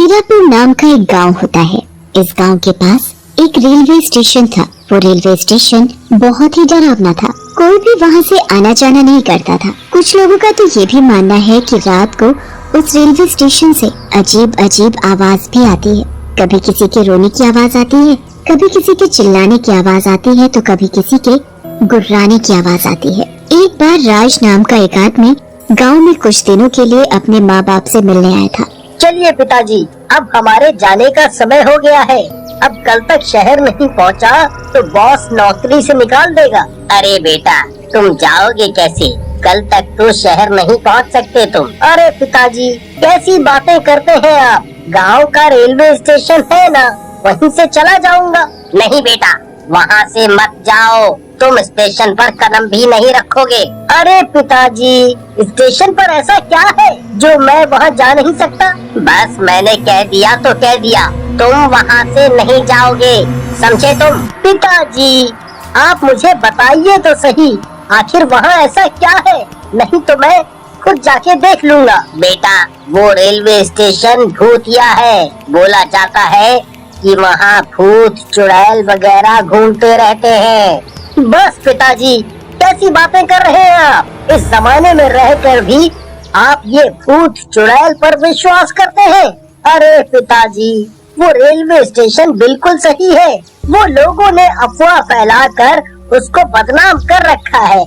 मीरापुर नाम का एक गांव होता है। इस गांव के पास एक रेलवे स्टेशन था। वो रेलवे स्टेशन बहुत ही डरावना था। कोई भी वहां से आना जाना नहीं करता था। कुछ लोगों का तो ये भी मानना है कि रात को उस रेलवे स्टेशन से अजीब अजीब आवाज भी आती है। कभी किसी के रोने की आवाज आती है, कभी किसी के चिल्लाने की आवाज आती है, तो कभी किसी के गुर्राने की आवाज आती है। एक बार राज नाम का एक आदमी गांव में कुछ दिनों के लिए अपने माँ बाप से मिलने आया था। चलिए पिताजी, अब हमारे जाने का समय हो गया है। अब कल तक शहर नहीं पहुंचा तो बॉस नौकरी से निकाल देगा। अरे बेटा, तुम जाओगे कैसे? कल तक तो शहर नहीं पहुंच सकते तुम। अरे पिताजी, कैसी बातें करते हैं आप? गांव का रेलवे स्टेशन है ना, वहीं से चला जाऊंगा। नहीं बेटा, वहाँ से मत जाओ, तुम स्टेशन पर कदम भी नहीं रखोगे। अरे पिताजी, स्टेशन पर ऐसा क्या है जो मैं वहाँ जा नहीं सकता? बस मैंने कह दिया तो कह दिया, तुम वहाँ से नहीं जाओगे, समझे तुम? पिताजी, आप मुझे बताइए तो सही, आखिर वहाँ ऐसा क्या है? नहीं तो मैं खुद जाके देख लूंगा। बेटा, वो रेलवे स्टेशन भूतिया है। बोला जाता है कि वहाँ भूत चुड़ैल वगैरह घूमते रहते हैं। बस पिताजी, कैसी बातें कर रहे हैं आप? इस जमाने में रहकर भी आप ये भूत चुड़ैल पर विश्वास करते हैं? अरे पिताजी, वो रेलवे स्टेशन बिल्कुल सही है। वो लोगों ने अफवाह फैलाकर उसको बदनाम कर रखा है।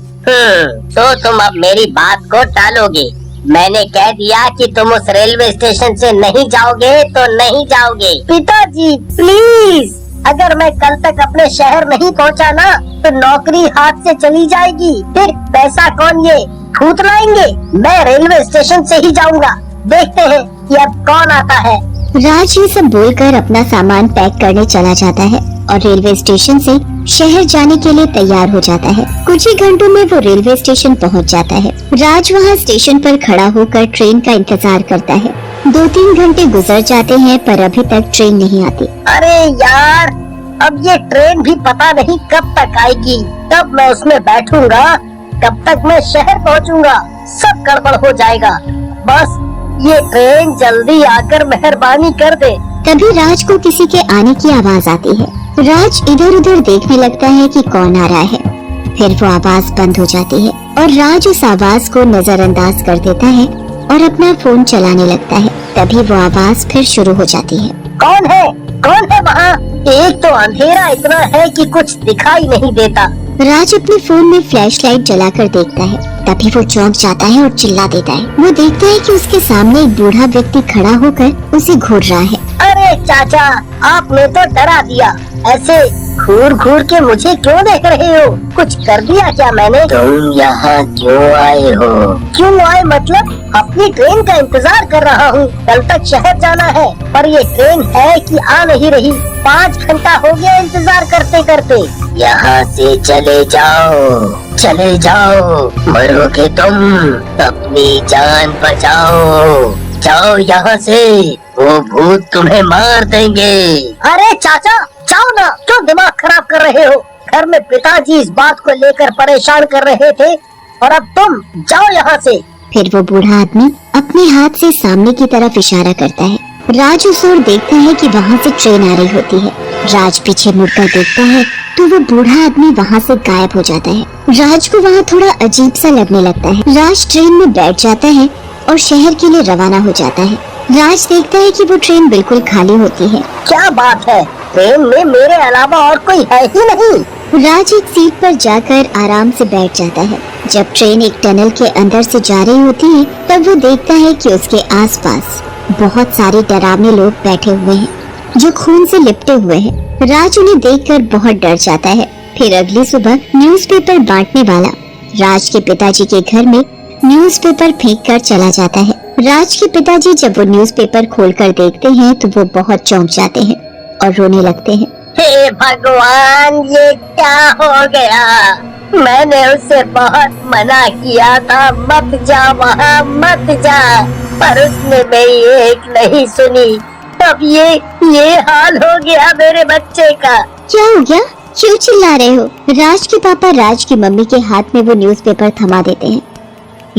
तो तुम अब मेरी बात को टालोगे। मैंने कह दिया कि तुम उस रेलवे स्टेशन से नहीं जाओगे तो नहीं जाओगे। पिताजी प्लीज, अगर मैं कल तक अपने शहर नहीं पहुंचा ना तो नौकरी हाथ से चली जाएगी। फिर पैसा कौन ये भूत लाएंगे? मैं रेलवे स्टेशन से ही जाऊंगा। देखते हैं कि अब कौन आता है। राज ये सब बोलकर अपना सामान पैक करने चला जाता है और रेलवे स्टेशन से शहर जाने के लिए तैयार हो जाता है। कुछ ही घंटों में वो रेलवे स्टेशन पहुंच जाता है। राज वहां स्टेशन पर खड़ा होकर ट्रेन का इंतजार करता है। 2-3 घंटे गुजर जाते हैं पर अभी तक ट्रेन नहीं आती। अरे यार, अब ये ट्रेन भी पता नहीं कब तक आएगी। कब मैं उसमें बैठूंगा, कब तक मैं शहर पहुंचूंगा, सब गड़बड़ हो जाएगा। बस ये ट्रेन जल्दी आकर मेहरबानी कर दे। तभी राज को किसी के आने की आवाज आती है। राज इधर उधर देखने लगता है कि कौन आ रहा है। फिर वो आवाज बंद हो जाती है और राज उस आवाज को नजरअंदाज कर देता है और अपना फोन चलाने लगता है। तभी वो आवाज फिर शुरू हो जाती है। कौन है? कौन है वहाँ? एक तो अंधेरा इतना है कि कुछ दिखाई नहीं देता। राज अपने फोन में फ्लैशलाइट जलाकर देखता है। तभी वो चौंक जाता है और चिल्ला देता है। वो देखता है कि उसके सामने एक बूढ़ा व्यक्ति खड़ा होकर उसे घूर रहा है। अरे चाचा, आपने तो डरा दिया। ऐसे घूर घूर के मुझे क्यों देख रहे हो? कुछ कर दिया क्या मैंने? तुम यहाँ क्यों आए हो? क्यों आए मतलब? अपनी ट्रेन का इंतजार कर रहा हूँ। कल तक शहर जाना है पर ये ट्रेन है कि आ नहीं रही। 5 घंटा हो गया इंतजार करते करते। यहाँ से चले जाओ, चले जाओ, मरोगे तुम। अपनी जान बचाओ, जाओ यहाँ से, वो भूत तुम्हें मार देंगे। अरे चाचा, जाओ ना, क्यों दिमाग खराब कर रहे हो? घर में पिताजी इस बात को लेकर परेशान कर रहे थे और अब तुम जाओ यहाँ से। फिर वो बूढ़ा आदमी अपने हाथ से सामने की तरफ इशारा करता है। राज उस ओर देखता है कि वहाँ से ट्रेन आ रही होती है। राज पीछे मुड़कर देखता है तो वो बूढ़ा आदमी वहाँ से गायब हो जाता है। राज को वहाँ थोड़ा अजीब सा लगने लगता है। राज ट्रेन में बैठ जाता है और शहर के लिए रवाना हो जाता है। राज देखता है कि वो ट्रेन बिल्कुल खाली होती है। क्या बात है, ट्रेन में मेरे अलावा और कोई है ही नहीं। राज एक सीट पर जाकर आराम से बैठ जाता है। जब ट्रेन एक टनल के अंदर से जा रही होती है तब वो देखता है कि उसके आसपास बहुत सारे डरावने लोग बैठे हुए हैं जो खून से लिपटे हुए हैं। राज उन्हें देखकर बहुत डर जाता है। फिर अगली सुबह न्यूज़पेपर बांटने वाला राज के पिताजी के घर में न्यूज़पेपर फेंक कर चला जाता है। राज के पिताजी जब वो न्यूज़पेपर खोलकर देखते हैं तो वो बहुत चौंक जाते हैं और रोने लगते हैं। हे भगवान, ये क्या हो गया? मैंने उससे बहुत मना किया था, मत जा वहाँ, मत जा, पर उसने मेरी एक नहीं सुनी। अब ये हाल हो गया मेरे बच्चे का। क्या हो गया? क्यों चिल्ला रहे हो? राज के पापा राज की मम्मी के हाथ में वो न्यूज़पेपर थमा देते हैं।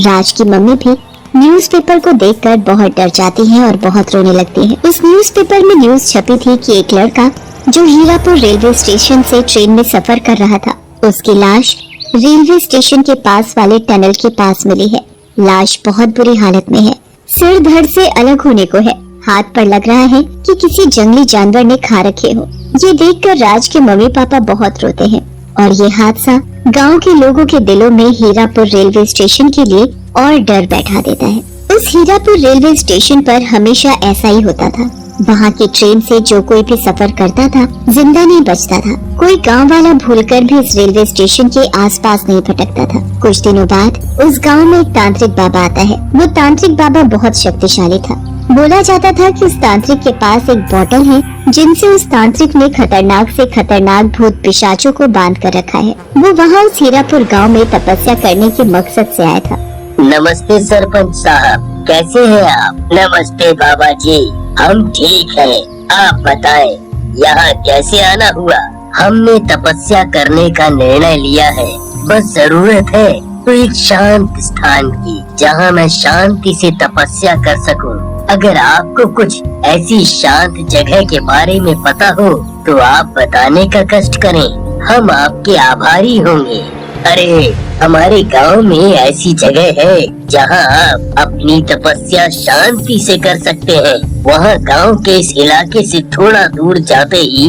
राज की मम्मी भी न्यूज़पेपर को देखकर बहुत डर जाती है और बहुत रोने लगती है। उस न्यूज़पेपर में न्यूज़ छपी थी कि एक लड़का जो हीरापुर रेलवे स्टेशन से ट्रेन में सफर कर रहा था, उसकी लाश रेलवे स्टेशन के पास वाले टनल के पास मिली है। लाश बहुत बुरी हालत में है, सिर धड़ से अलग होने को है, हाथ पर लग रहा है कि किसी जंगली जानवर ने खा रखे हो। ये देखकर राज के मम्मी पापा बहुत रोते हैं और ये हादसा गांव के लोगों के दिलों में हीरापुर रेलवे स्टेशन के लिए और डर बैठा देता है। उस हीरापुर रेलवे स्टेशन पर हमेशा ऐसा ही होता था। वहाँ की ट्रेन से जो कोई भी सफर करता था जिंदा नहीं बचता था। कोई गांव वाला भूलकर भी इस रेलवे स्टेशन के आसपास नहीं भटकता था। कुछ दिनों बाद उस गांव में एक तांत्रिक बाबा आता है। वो तांत्रिक बाबा बहुत शक्तिशाली था। बोला जाता था कि उस तांत्रिक के पास एक बोतल है जिनसे उस तांत्रिक ने खतरनाक से खतरनाक भूत पिशाचों को बांध कर रखा है। वो वहाँ उस हीरापुर गांव में तपस्या करने के मकसद से आया था। नमस्ते सरपंच साहब, कैसे हैं आप? नमस्ते बाबा जी, हम ठीक हैं। आप बताएं, यहाँ कैसे आना हुआ? हमने तपस्या करने का निर्णय लिया है। बस जरूरत है तो एक शांत स्थान की, जहाँ मैं शांति से तपस्या कर सकूं। अगर आपको कुछ ऐसी शांत जगह के बारे में पता हो तो आप बताने का कष्ट करें, हम आपके आभारी होंगे। अरे, हमारे गांव में ऐसी जगह है जहां आप अपनी तपस्या शांति से कर सकते हैं। वहां गांव के इस इलाके से थोड़ा दूर जाते ही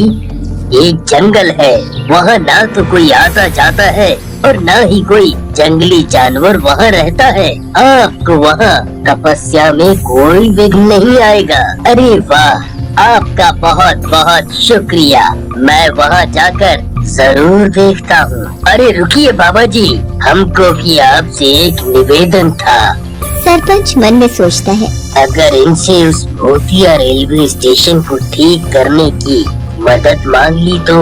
एक जंगल है। वहां ना तो कोई आता जाता है और ना ही कोई जंगली जानवर वहां रहता है। आपको वहां तपस्या में कोई विघ्न नहीं आएगा। अरे वाह, आपका बहुत बहुत शुक्रिया। मैं वहां जाकर जरूर देखता हूँ। अरे रुकिए बाबा जी, हमको भी आपसे एक निवेदन था। सरपंच मन में सोचता है, अगर इनसे उस भूतिया रेलवे स्टेशन को ठीक करने की मदद मांग ली तो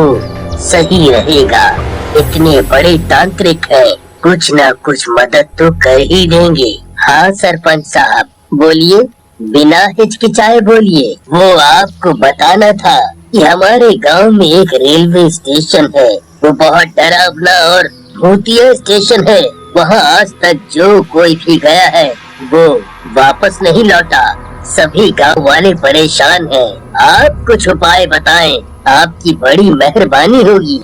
सही रहेगा। इतने बड़े तांत्रिक हैं, कुछ न कुछ मदद तो कर ही देंगे। हाँ सरपंच साहब, बोलिए, बिना हिचकिचाए बोलिए। वो आपको बताना था कि हमारे गांव में एक रेलवे स्टेशन है। वो बहुत डरावना और भूतिया स्टेशन है। वहाँ आज तक जो कोई भी गया है वो वापस नहीं लौटा। सभी गांव वाले परेशान हैं। आप कुछ उपाय बताएं, आपकी बड़ी मेहरबानी होगी।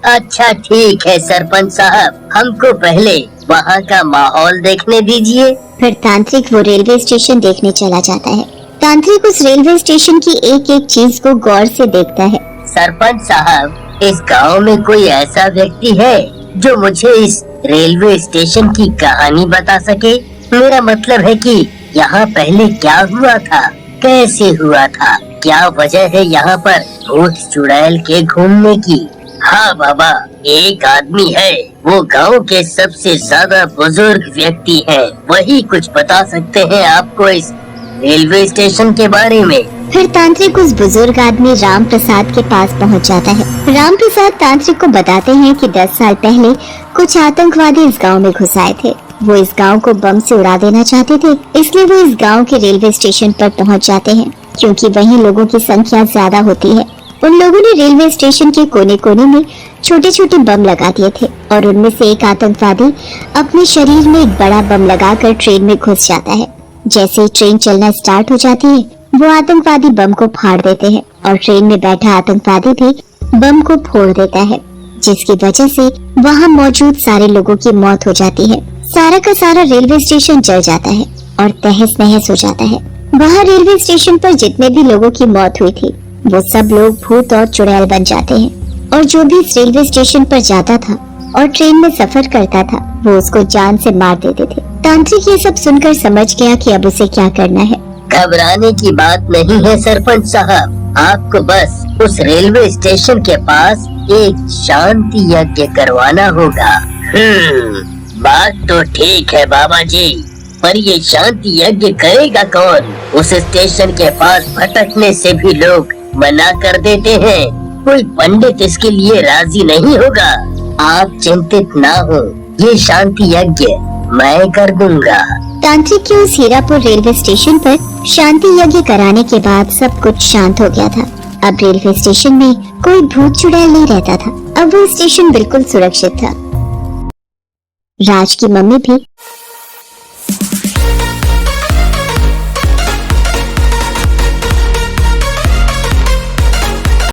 अच्छा ठीक है सरपंच साहब, हमको पहले वहाँ का माहौल देखने दीजिए। फिर तांत्रिक वो रेलवे स्टेशन देखने चला जाता है। तांत्रिक उस रेलवे स्टेशन की एक एक चीज को गौर से देखता है। सरपंच साहब, इस गांव में कोई ऐसा व्यक्ति है जो मुझे इस रेलवे स्टेशन की कहानी बता सके? मेरा मतलब है कि यहाँ पहले क्या हुआ था, कैसे हुआ था, क्या वजह है यहाँ पर भूत चुड़ैल के घूमने की? हाँ बाबा, एक आदमी है, वो गांव के सबसे ज्यादा बुजुर्ग व्यक्ति है। वही कुछ बता सकते हैं आपको इस रेलवे स्टेशन के बारे में। फिर तांत्रिक उस बुजुर्ग आदमी राम प्रसाद के पास पहुंच जाता है। राम प्रसाद तांत्रिक को बताते हैं कि 10 साल पहले कुछ आतंकवादी इस गांव में घुस आए थे। वो इस गांव को बम से उड़ा देना चाहते थे, इसलिए वो इस गांव के रेलवे स्टेशन पर पहुंच जाते हैं, क्योंकि वहीं लोगों की संख्या ज्यादा होती है। उन लोगों ने रेलवे स्टेशन के कोने कोने में छोटे छोटे बम लगा दिए थे और उनमें से एक आतंकवादी अपने शरीर में एक बड़ा बम लगाकर ट्रेन में घुस जाता है। जैसे ही ट्रेन चलना स्टार्ट हो जाती है, वो आतंकवादी बम को फाड़ देते हैं और ट्रेन में बैठा आतंकवादी भी बम को फोड़ देता है, जिसकी वजह से वहाँ मौजूद सारे लोगों की मौत हो जाती है। सारा का सारा रेलवे स्टेशन जल जाता है और तहस नहस हो जाता है। वहाँ रेलवे स्टेशन पर जितने भी लोगों की मौत हुई थी वो सब लोग भूत और चुड़ैल बन जाते हैं, और जो भी इस रेलवे स्टेशन पर जाता था और ट्रेन में सफर करता था वो उसको जान से मार देते थे। तांत्रिक ये सब सुनकर समझ गया कि अब उसे क्या करना है। घबराने की बात नहीं है सरपंच साहब, आपको बस उस रेलवे स्टेशन के पास एक शांति यज्ञ करवाना होगा। बात तो ठीक है बाबा जी, पर ये शांति यज्ञ करेगा कौन? उस स्टेशन के पास भटकने से भी लोग मना कर देते हैं। कोई पंडित इसके लिए राजी नहीं होगा। आप चिंतित ना हो, ये शांति यज्ञ मैं कर दूंगा। तांत्रिक के उस हीरापुर रेलवे स्टेशन पर शांति यज्ञ कराने के बाद सब कुछ शांत हो गया था। अब रेलवे स्टेशन में कोई भूत चुड़ैल नहीं रहता था। अब वो स्टेशन बिल्कुल सुरक्षित था। राज की मम्मी भी